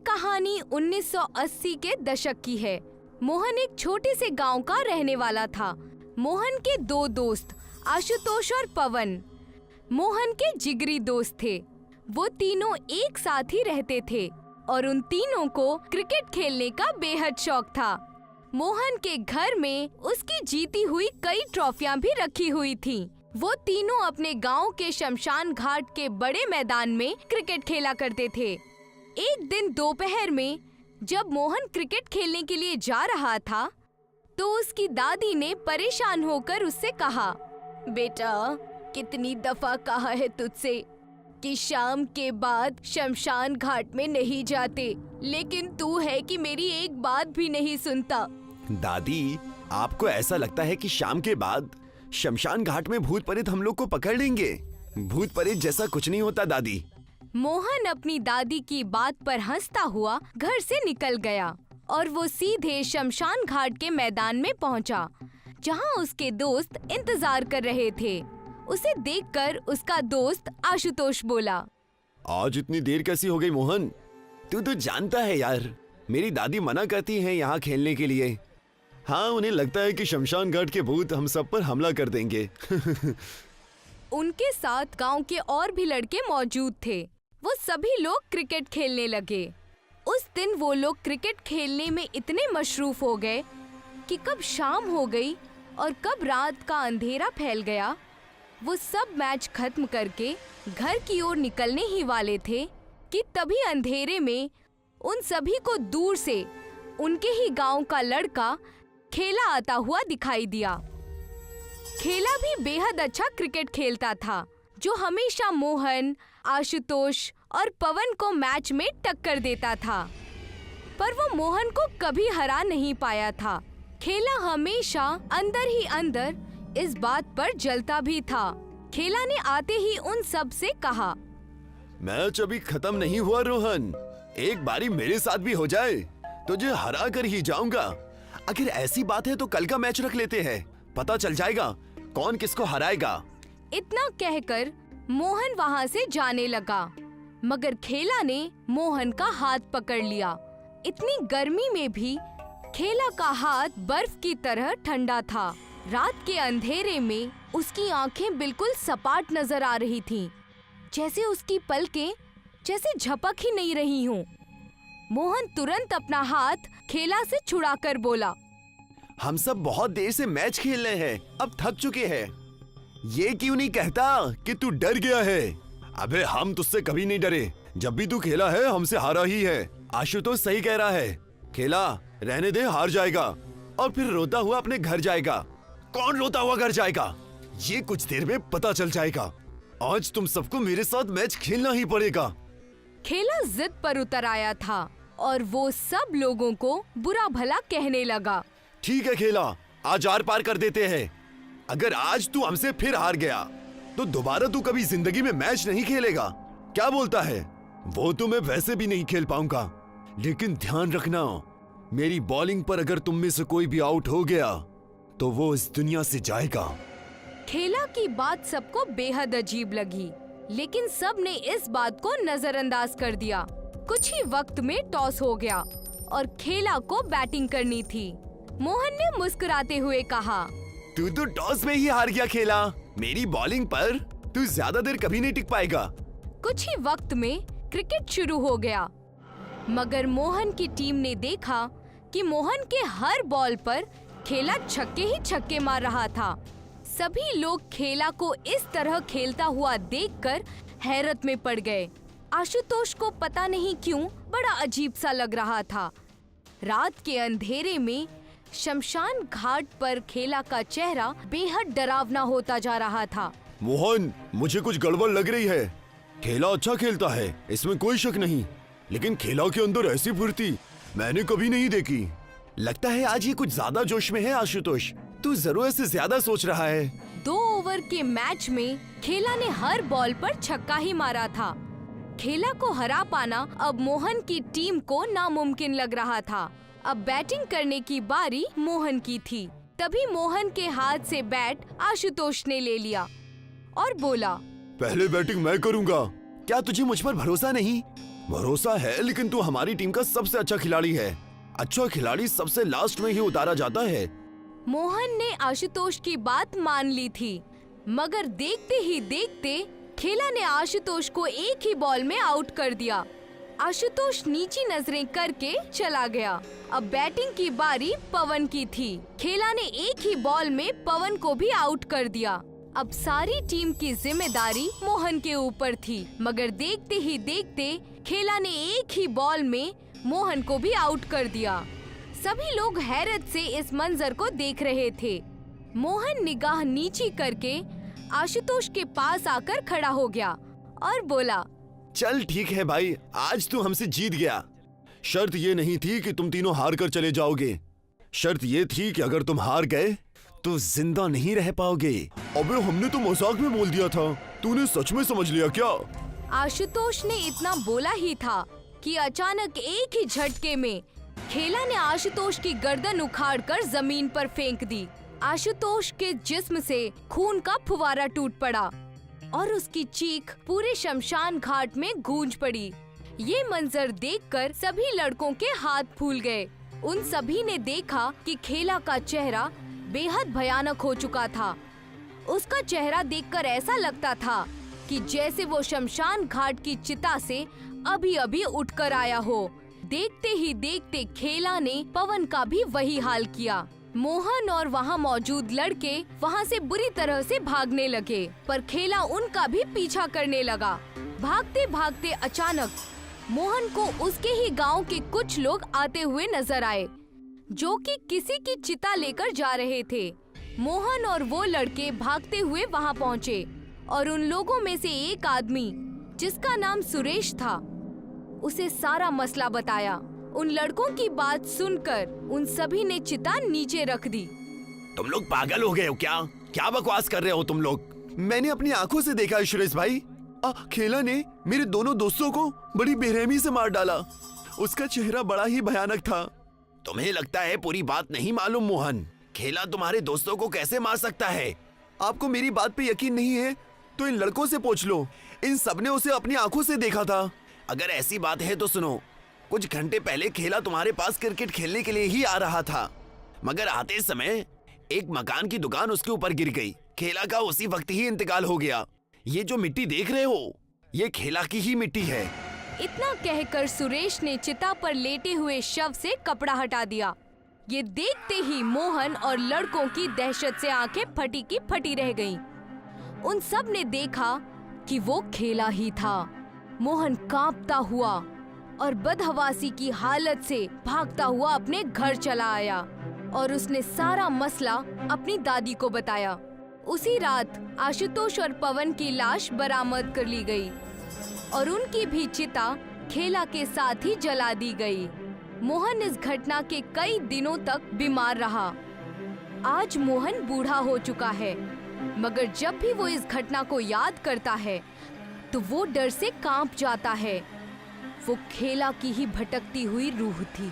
कहानी 1980 के दशक की है। मोहन एक छोटे से गांव का रहने वाला था। मोहन के दो दोस्त आशुतोष और पवन मोहन के जिगरी दोस्त थे। वो तीनों एक साथ ही रहते थे और उन तीनों को क्रिकेट खेलने का बेहद शौक था। मोहन के घर में उसकी जीती हुई कई ट्रॉफियां भी रखी हुई थीं। वो तीनों अपने गांव के शमशान घाट के बड़े मैदान में क्रिकेट खेला करते थे। एक दिन दोपहर में जब मोहन क्रिकेट खेलने के लिए जा रहा था तो उसकी दादी ने परेशान होकर उससे कहा, बेटा, कितनी दफा कहा है तुझसे कि शाम के बाद शमशान घाट में नहीं जाते, लेकिन तू है कि मेरी एक बात भी नहीं सुनता। दादी, आपको ऐसा लगता है कि शाम के बाद शमशान घाट में भूत प्रेत हम लोग को पकड़ लेंगे? भूत प्रेत जैसा कुछ नहीं होता दादी। मोहन अपनी दादी की बात पर हंसता हुआ घर से निकल गया और वो सीधे शमशान घाट के मैदान में पहुंचा, जहां उसके दोस्त इंतजार कर रहे थे। उसे देखकर उसका दोस्त आशुतोष बोला, आज इतनी देर कैसी हो गई मोहन? तू तो जानता है यार, मेरी दादी मना करती हैं यहाँ खेलने के लिए। हाँ, उन्हें लगता है कि शमशान घाट के भूत हम सब पर हमला कर देंगे। उनके साथ गांव के और भी लड़के मौजूद थे। वो सभी लोग क्रिकेट खेलने लगे। उस दिन वो लोग क्रिकेट खेलने में इतने मशरूफ हो गए कि कब शाम हो गई और कब रात का अंधेरा फैल गया। वो सब मैच खत्म करके घर की ओर निकलने ही वाले थे कि तभी अंधेरे में उन सभी को दूर से उनके ही गांव का लड़का खेला आता हुआ दिखाई दिया। खेला भी बेहद अच्छा क्रिकेट खेलता था, जो हमेशा मोहन, आशुतोष और पवन को मैच में टक्कर देता था। पर वो मोहन को कभी हरा नहीं पाया था। खेला हमेशा अंदर ही अंदर इस बात पर जलता भी था। खेला ने आते ही उन सब से कहा, मैच अभी खत्म नहीं हुआ रोहन, एक बारी मेरे साथ भी हो जाए, तुझे हरा कर ही जाऊंगा। अगर ऐसी बात है तो कल का मैच रख लेते हैं, पता चल जाएगा कौन किसको हराएगा। इतना कहकर मोहन वहाँ से जाने लगा, मगर खेला ने मोहन का हाथ पकड़ लिया। इतनी गर्मी में भी खेला का हाथ बर्फ की तरह ठंडा था। रात के अंधेरे में उसकी आंखें बिल्कुल सपाट नजर आ रही थीं, जैसे उसकी पलकें जैसे झपक ही नहीं रही हों। मोहन तुरंत अपना हाथ खेला से छुड़ाकर बोला, हम सब बहुत देर से मैच खेल रहे हैं, अब थक चुके हैं। ये क्यों नहीं कहता कि तू डर गया है? अबे हम तुझसे कभी नहीं डरे, जब भी तू खेला है हमसे हारा ही है। आशुतोष सही कह रहा है, खेला रहने दे, हार जाएगा और फिर रोता हुआ अपने घर जाएगा। कौन रोता हुआ घर जाएगा, ये कुछ देर में पता चल जाएगा। आज तुम सबको मेरे साथ मैच खेलना ही पड़ेगा। खेला जिद पर उतर आया था और वो सब लोगों को बुरा भला कहने लगा। ठीक है खेला, आज आर पार कर देते हैं। अगर आज तू हमसे फिर हार गया तो दोबारा तू कभी जिंदगी में मैच नहीं खेलेगा। क्या बोलता है? वो तो मैं वैसे भी नहीं खेल पाऊंगा, लेकिन ध्यान रखना, मेरी बॉलिंग पर अगर तुम में से कोई भी आउट हो गया तो वो इस दुनिया से जाएगा। खेला की बात सबको बेहद अजीब लगी, लेकिन सब ने इस बात को नजरअंदाज कर दिया। कुछ ही वक्त में टॉस हो गया और खेला को बैटिंग करनी थी। मोहन ने मुस्कुराते हुए कहा, तू तो टॉस में ही हार गया खेला। मेरी बॉलिंग पर तू ज्यादा देर कभी नहीं टिक पाएगा। कुछ ही वक्त में क्रिकेट शुरू हो गया, मगर मोहन की टीम ने देखा कि मोहन के हर बॉल पर खेला छक्के ही छक्के मार रहा था। सभी लोग खेला को इस तरह खेलता हुआ देखकर हैरत में पड़ गए। आशुतोष को पता नहीं क्यों बड़ा अजीब सा लग रहा था। रात के अंधेरे में शमशान घाट पर खेला का चेहरा बेहद डरावना होता जा रहा था। मोहन, मुझे कुछ गड़बड़ लग रही है। खेला अच्छा खेलता है, इसमें कोई शक नहीं, लेकिन खेला के अंदर ऐसी फुर्ती मैंने कभी नहीं देखी। लगता है आज ये कुछ ज्यादा जोश में है। आशुतोष, तू जरूरत से ज्यादा सोच रहा है। 2 ओवर के मैच में खेला ने हर बॉल पर छक्का ही मारा था। खेला को हरा पाना अब मोहन की टीम को नामुमकिन लग रहा था। अब बैटिंग करने की बारी मोहन की थी। तभी मोहन के हाथ से बैट आशुतोष ने ले लिया और बोला, पहले बैटिंग मैं करूंगा। क्या तुझे मुझ पर भरोसा नहीं? भरोसा है, लेकिन तू हमारी टीम का सबसे अच्छा खिलाड़ी है। अच्छा खिलाड़ी सबसे लास्ट में ही उतारा जाता है। मोहन ने आशुतोष की बात मान ली थी, मगर देखते ही देखते खेला ने आशुतोष को एक ही बॉल में आउट कर दिया। आशुतोष नीची नजरें करके चला गया। अब बैटिंग की बारी पवन की थी। खेला ने एक ही बॉल में पवन को भी आउट कर दिया। अब सारी टीम की जिम्मेदारी मोहन के ऊपर थी, मगर देखते ही देखते खेला ने एक ही बॉल में मोहन को भी आउट कर दिया। सभी लोग हैरत से इस मंजर को देख रहे थे। मोहन निगाह नीची करके आशुतोष के पास आकर खड़ा हो गया और बोला, चल ठीक है भाई, आज तू हमसे जीत गया। शर्त ये नहीं थी कि तुम तीनों हार कर चले जाओगे। शर्त ये थी कि अगर तुम हार गए तो जिंदा नहीं रह पाओगे। अबे हमने तो मजाक में बोल दिया था, तूने सच में समझ लिया क्या? आशुतोष ने इतना बोला ही था कि अचानक एक ही झटके में खेला ने आशुतोष की गर्दन उखाड़कर जमीन पर फेंक दी। आशुतोष के जिस्म से खून का फुवारा टूट पड़ा और उसकी चीख पूरे शमशान घाट में गूंज पड़ी। ये मंजर देखकर सभी लड़कों के हाथ फूल गए। उन सभी ने देखा कि खेला का चेहरा बेहद भयानक हो चुका था। उसका चेहरा देखकर ऐसा लगता था कि जैसे वो शमशान घाट की चिता से अभी अभी उठकर आया हो। देखते ही देखते खेला ने पवन का भी वही हाल किया। मोहन और वहाँ मौजूद लड़के वहाँ से बुरी तरह से भागने लगे, पर खेला उनका भी पीछा करने लगा। भागते भागते अचानक मोहन को उसके ही गांव के कुछ लोग आते हुए नजर आए, जो कि किसी की चिता लेकर जा रहे थे। मोहन और वो लड़के भागते हुए वहाँ पहुँचे और उन लोगों में से एक आदमी, जिसका नाम सुरेश था, उसे सारा मसला बताया। उन लड़कों की बात सुनकर उन सभी ने चिता नीचे रख दी। तुम लोग पागल हो गए हो क्या? क्या बकवास कर रहे हो तुम लोग? मैंने अपनी आंखों से देखा सुरेश भाई। खेला ने मेरे दोनों दोस्तों को बड़ी बेरहमी से मार डाला। उसका चेहरा बड़ा ही भयानक था। तुम्हें लगता है पूरी बात नहीं मालूम मोहन? खेला तुम्हारे दोस्तों को कैसे मार सकता है? आपको मेरी बात पे यकीन नहीं है तो इन लड़कों से पूछ लो। इन सबने उसे अपनी आंखों से देखा था। अगर ऐसी बात है तो सुनो, कुछ घंटे पहले खेला तुम्हारे पास क्रिकेट खेलने के लिए ही आ रहा था, मगर आते समय एक मकान की दुकान उसके ऊपर गिर गई। खेला का उसी वक्त ही इंतकाल हो गया। ये जो मिट्टी देख रहे हो, ये खेला की ही मिट्टी है। इतना कहकर सुरेश ने चिता पर लेटे हुए शव से कपड़ा हटा दिया। ये देखते ही मोहन और लड़कों की दहशत से आंखें फटी की फटी रह गईं। उन सब ने देखा कि वो खेला ही था। मोहन कांपता हुआ और बदहवासी की हालत से भागता हुआ अपने घर चला आया और उसने सारा मसला अपनी दादी को बताया। उसी रात आशुतोष और पवन की लाश बरामद कर ली गई और उनकी भी चिता खेला के साथ ही जला दी गई। मोहन इस घटना के कई दिनों तक बीमार रहा। आज मोहन बूढ़ा हो चुका है, मगर जब भी वो इस घटना को याद करता है तो वो डर से कांप जाता है। वो खेला की ही भटकती हुई रूह थी।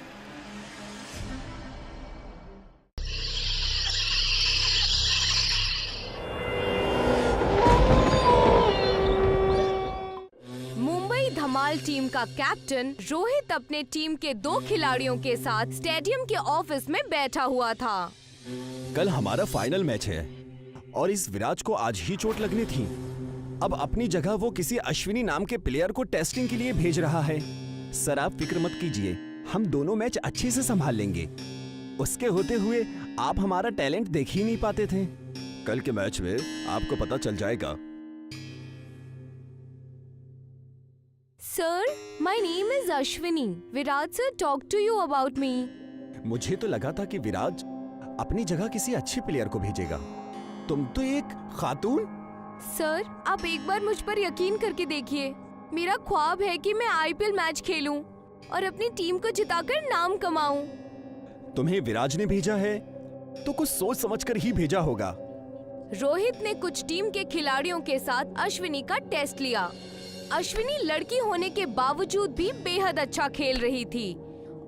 मुंबई धमाल टीम का कैप्टन रोहित अपने टीम के 2 खिलाड़ियों के साथ स्टेडियम के ऑफिस में बैठा हुआ था। कल हमारा फाइनल मैच है और इस विराज को आज ही चोट लगनी थी। अब अपनी जगह वो किसी अश्विनी नाम के प्लेयर को टेस्टिंग के लिए भेज रहा है। सर आप फिक्र मत कीजिए, हम दोनों मैच अच्छे से संभाल लेंगे। उसके होते हुए आप हमारा टैलेंट देख ही नहीं पाते थे। कल के मैच में आपको पता चल जाएगा। Sir, my name is Ashwini. Viraj sir talk to you about me. मुझे तो लगा था कि विराज अपनी जगह किसी अच्छे प्लेयर को भेजेगा। तुम तो एक खातून। सर, आप एक बार मुझ पर यकीन करके देखिए। मेरा ख्वाब है कि मैं आईपीएल मैच खेलूं और अपनी टीम को जिताकर नाम कमाऊं। तुम्हें विराज ने भेजा है तो कुछ सोच समझकर ही भेजा होगा। रोहित ने कुछ टीम के खिलाड़ियों के साथ अश्विनी का टेस्ट लिया। अश्विनी लड़की होने के बावजूद भी बेहद अच्छा खेल रही थी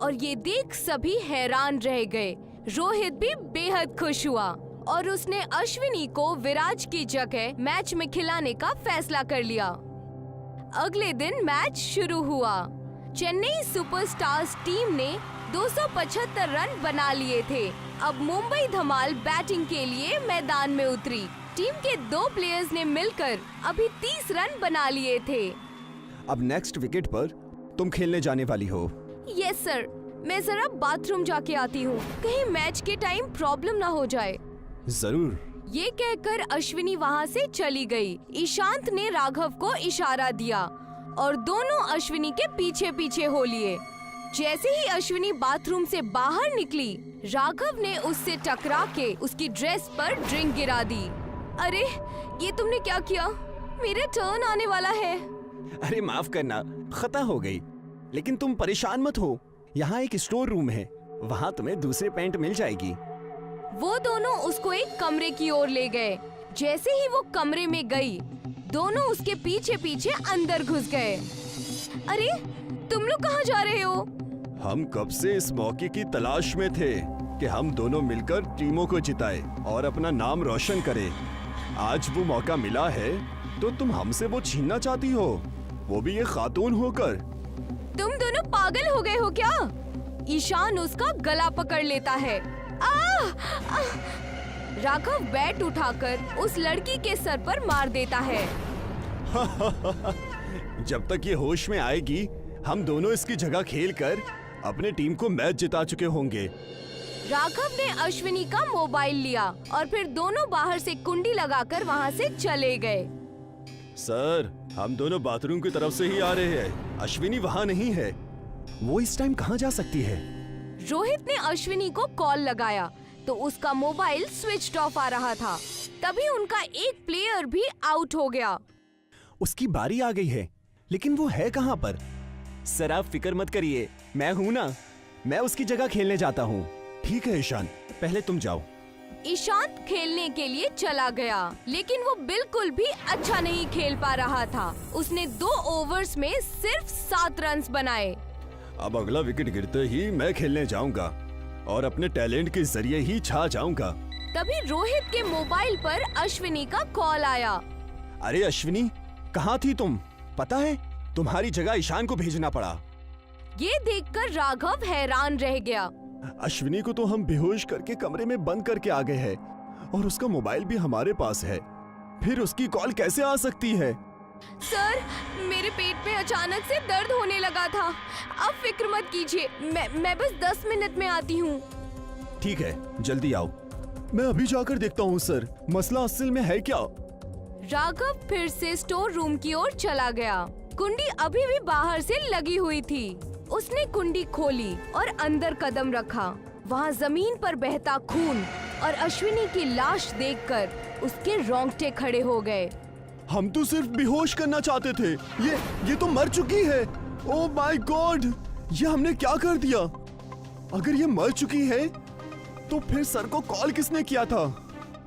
और ये देख सभी हैरान रह गए। रोहित भी बेहद खुश हुआ और उसने अश्विनी को विराज की जगह मैच में खिलाने का फैसला कर लिया। अगले दिन मैच शुरू हुआ। चेन्नई सुपरस्टार्स टीम ने 275 रन बना लिए थे। अब मुंबई धमाल बैटिंग के लिए मैदान में उतरी। टीम के 2 प्लेयर्स ने मिलकर अभी 30 रन बना लिए थे। अब नेक्स्ट विकेट पर तुम खेलने जाने वाली हो। यस सर, मैं जरा बाथरूम जाके आती हूँ, कहीं मैच के टाइम प्रॉब्लम ना हो जाए। जरूर। ये कहकर अश्विनी वहाँ से चली गई। ईशांत ने राघव को इशारा दिया और दोनों अश्विनी के पीछे पीछे हो लिए। जैसे ही अश्विनी बाथरूम से बाहर निकली, राघव ने उससे टकरा के उसकी ड्रेस पर ड्रिंक गिरा दी। अरे ये तुमने क्या किया? मेरा टर्न आने वाला है। अरे माफ करना, खता हो गई। लेकिन तुम परेशान मत हो, यहाँ एक स्टोर रूम है, वहाँ तुम्हें दूसरे पैंट मिल जाएगी। वो दोनों उसको एक कमरे की ओर ले गए। जैसे ही वो कमरे में गई, दोनों उसके पीछे पीछे अंदर घुस गए। अरे तुम लोग कहाँ जा रहे हो? हम कब से इस मौके की तलाश में थे कि हम दोनों मिलकर टीमों को जिताए और अपना नाम रोशन करें। आज वो मौका मिला है तो तुम हमसे वो छीनना चाहती हो, वो भी ये खातून होकर। तुम दोनों पागल हो गए हो क्या? ईशान उसका गला पकड़ लेता है। राघव बैट उठाकर उस लड़की के सर पर मार देता है। जब तक ये होश में आएगी, हम दोनों इसकी जगह खेलकर अपने टीम को मैच जिता चुके होंगे। राघव ने अश्विनी का मोबाइल लिया और फिर दोनों बाहर से कुंडी लगाकर वहाँ से चले गए। सर, हम दोनों बाथरूम की तरफ से ही आ रहे हैं। अश्विनी वहाँ नहीं है। वो इस टाइम कहाँ जा सकती है? रोहित ने अश्विनी को कॉल लगाया तो उसका मोबाइल स्विच ऑफ आ रहा था। तभी उनका एक प्लेयर भी आउट हो गया। उसकी बारी आ गई है, लेकिन वो है कहाँ पर? सर आप फिक्र मत करिए, मैं हूँ ना, मैं उसकी जगह खेलने जाता हूँ। ठीक है ईशान, पहले तुम जाओ। ईशांत खेलने के लिए चला गया, लेकिन वो बिल्कुल भी अच्छा नहीं खेल पा रहा था। उसने 2 ओवर्स में सिर्फ 7 रन बनाए। अब अगला विकेट गिरते ही मैं खेलने जाऊंगा और अपने टैलेंट के जरिए ही छा जाऊंगा। तभी रोहित के मोबाइल पर अश्विनी का कॉल आया। अरे अश्विनी, कहाँ थी तुम? पता है, तुम्हारी जगह ईशान को भेजना पड़ा। ये देखकर राघव हैरान रह गया। अश्विनी को तो हम बेहोश करके कमरे में बंद करके आ गए हैं और उसका मोबाइल भी हमारे पास है, फिर उसकी कॉल कैसे आ सकती है? सर, मेरे पेट में अचानक से दर्द होने लगा था। अब फिक्र मत कीजिए, मैं बस 10 मिनट में आती हूँ। ठीक है, जल्दी आओ। मैं अभी जाकर देखता हूँ सर, मसला असल में है क्या? राघव फिर से स्टोर रूम की ओर चला गया। कुंडी अभी भी बाहर से लगी हुई थी। उसने कुंडी खोली और अंदर कदम रखा। वहाँ जमीन पर बहता खून और अश्विनी की लाश देखकर उसके रोंगटे खड़े हो गए। हम तो सिर्फ बेहोश करना चाहते थे, ये तो मर चुकी है। ओह माय गॉड, ये हमने क्या कर दिया? अगर ये मर चुकी है तो फिर सर को कॉल किसने किया था?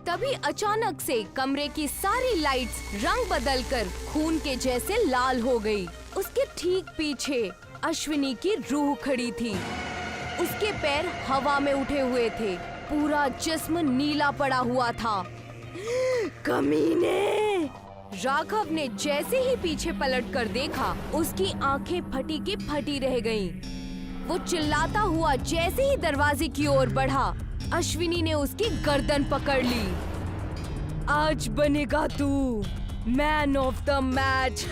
तभी अचानक से कमरे की सारी लाइट्स रंग बदलकर खून के जैसे लाल हो गई। उसके ठीक पीछे अश्विनी की रूह खड़ी थी। उसके पैर हवा में उठे हुए थे, पूरा जिस्म नीला पड़ा हुआ था। कमीने! राघव ने जैसे ही पीछे पलटकर देखा, उसकी आंखें फटी की फटी रह गईं। वो चिल्लाता हुआ जैसे ही दरवाजे की ओर बढ़ा, अश्विनी ने उसकी गर्दन पकड़ ली। आज बनेगा तू man of the match.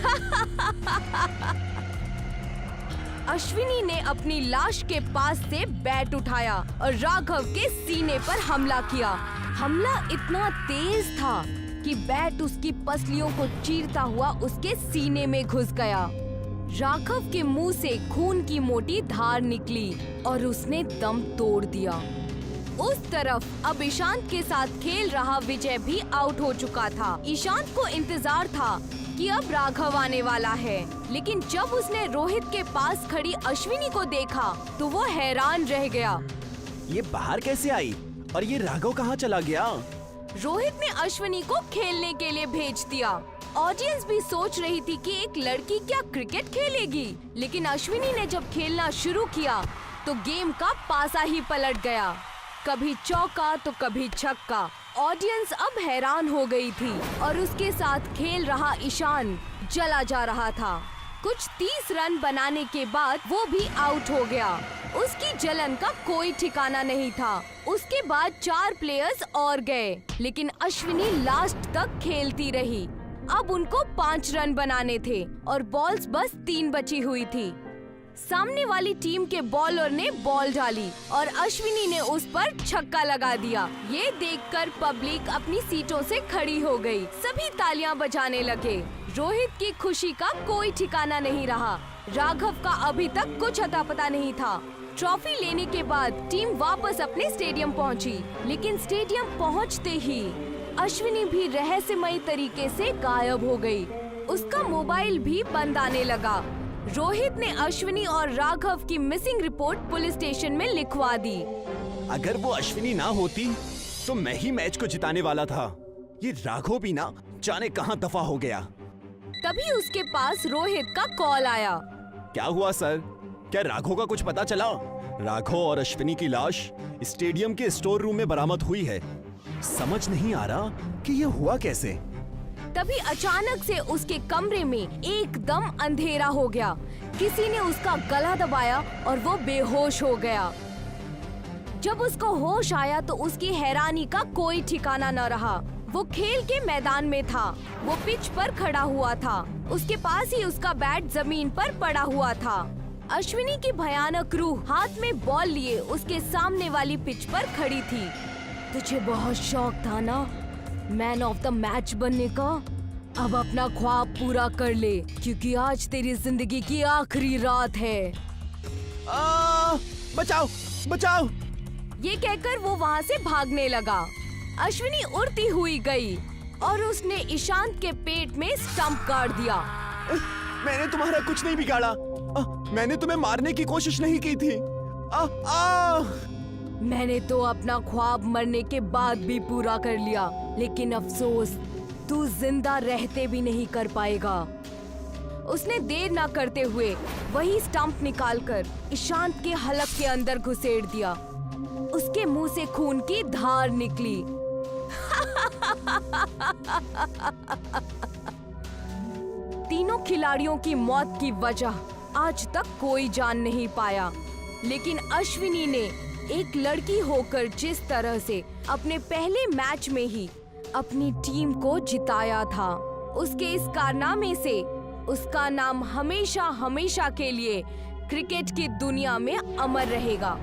Ashwini ने अपनी लाश के पास से बैट उठाया और राघव के सीने पर हमला किया। हमला इतना तेज था कि बैट उसकी पसलियों को चीरता हुआ उसके सीने में घुस गया। राघव के मुंह से खून की मोटी धार निकली और उसने दम तोड़ दिया। उस तरफ अब ईशांत के साथ खेल रहा विजय भी आउट हो चुका था। ईशांत को इंतजार था कि अब राघव आने वाला है, लेकिन जब उसने रोहित के पास खड़ी अश्विनी को देखा तो वो हैरान रह गया। ये बाहर कैसे आई और ये राघव कहाँ चला गया? रोहित ने अश्विनी को खेलने के लिए भेज दिया। ऑडियंस भी सोच रही थी कि एक लड़की क्या क्रिकेट खेलेगी, लेकिन अश्विनी ने जब खेलना शुरू किया तो गेम का पासा ही पलट गया। कभी चौका तो कभी छक्का। ऑडियंस अब हैरान हो गई थी और उसके साथ खेल रहा ईशान जला जा रहा था। कुछ 30 रन बनाने के बाद वो भी आउट हो गया। उसकी जलन का कोई ठिकाना नहीं था। उसके बाद 4 प्लेयर्स और गए, लेकिन अश्विनी लास्ट तक खेलती रही। अब उनको 5 रन बनाने थे और बॉल्स बस 3 बची हुई थी। सामने वाली टीम के बॉलर ने बॉल डाली और अश्विनी ने उस पर छक्का लगा दिया। ये देखकर पब्लिक अपनी सीटों से खड़ी हो गई। सभी तालियां बजाने लगे। रोहित की खुशी का कोई ठिकाना नहीं रहा। राघव का अभी तक कुछ अता पता नहीं था। ट्रॉफी लेने के बाद टीम वापस अपने स्टेडियम पहुंची, लेकिन स्टेडियम पहुंचते ही अश्विनी भी रहस्यमयी तरीके से गायब हो गई। उसका मोबाइल भी बंद आने लगा। रोहित ने अश्विनी और राघव की मिसिंग रिपोर्ट पुलिस स्टेशन में लिखवा दी। अगर वो अश्विनी ना होती तो मैं ही मैच को जिताने वाला था। ये राघव भी ना जाने कहां दफा हो गया। तभी उसके पास रोहित का कॉल आया। क्या हुआ सर? क्या राघव का कुछ पता चला? राघव और अश्विनी की लाश स्टेडियम के स्टोर रूम में बरामद हुई है। समझ नहीं आ रहा कि ये हुआ कैसे। तभी अचानक से उसके कमरे में एकदम अंधेरा हो गया। किसी ने उसका गला दबाया और वो बेहोश हो गया। जब उसको होश आया तो उसकी हैरानी का कोई ठिकाना न रहा। वो खेल के मैदान में था। वो पिच पर खड़ा हुआ था। उसके पास ही उसका बैट जमीन पर पड़ा हुआ था। अश्विनी की भयानक रूह हाथ में बॉल लिए उसके सामने वाली पिच पर खड़ी थी। तुझे बहुत शौक था ना मैन ऑफ द मैच बनने का? अब अपना ख्वाब पूरा कर ले, क्योंकि आज तेरी जिंदगी की आखिरी रात है। बचाओ बचाओ! ये कहकर वो वहाँ से भागने लगा। अश्विनी उड़ती हुई गई और उसने ईशांत के पेट में स्टंप गाड़ दिया। मैंने तुम्हारा कुछ नहीं बिगाड़ा। मैंने तुम्हें मारने की कोशिश नहीं की थी। मैंने तो अपना ख्वाब मरने के बाद भी पूरा कर लिया, लेकिन अफसोस तू जिंदा रहते भी नहीं कर पाएगा। उसने देर ना करते हुए वही स्टंप निकालकर ईशांत के हलक के अंदर घुसेड़ दिया। उसके मुंह से खून की धार निकली। तीनों खिलाड़ियों की मौत की वजह आज तक कोई जान नहीं पाया, लेकिन अश्विनी ने एक लड़की होकर जिस तरह से अपने पहले मैच में ही अपनी टीम को जिताया था, उसके इस कारनामे से उसका नाम हमेशा हमेशा के लिए क्रिकेट की दुनिया में अमर रहेगा।